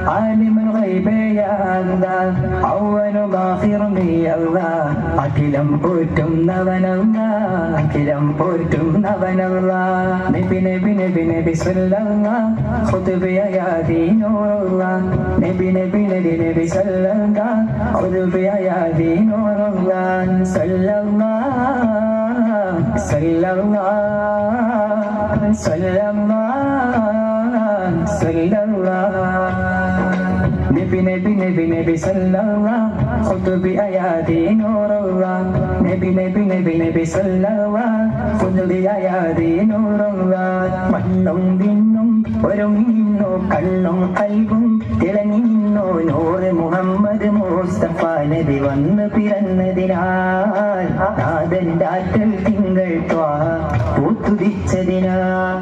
عالم الغيب يا الله أول باخر يا الله അഖിലം പോറ്റും നവനല്ല അഖിലം പോറ്റും നവനല്ല നബി നബി നബി നബി സല്ലല്ലാഹു ഖുതുബിയ യാ ദീനുല്ല നബി നബി നബി നബി സല്ലല്ലാഹു ഖുതുബിയ യാ ദീനുല്ല സല്ലല്ലാഹു സല്ലല്ലാഹു സല്ലല്ലാഹു സല്ലല്ലാഹു നബി നബി നബി നബി സല്ലല്ലാഹു ഖുതുബി അയാദി നൂറുല്ലാഹ് നബി നബി നബി നബി സല്ലല്ലാഹു ഖുതുബി അയാദി നൂറുല്ലാഹ് മണ്ണും വിണ്ണും ഒരുങ്ങിന്നു കണ്ണും കൽബും തിളങ്ങി നിന്നു നൂറ് മുഹമ്മദ് മുസ്തഫ നബി വന്ന് പിറന്നതിനാൽ നാദന്റെ ആറ്റൽ തിങ്കൾ പൂത്തുതിച്ചതിനാൽ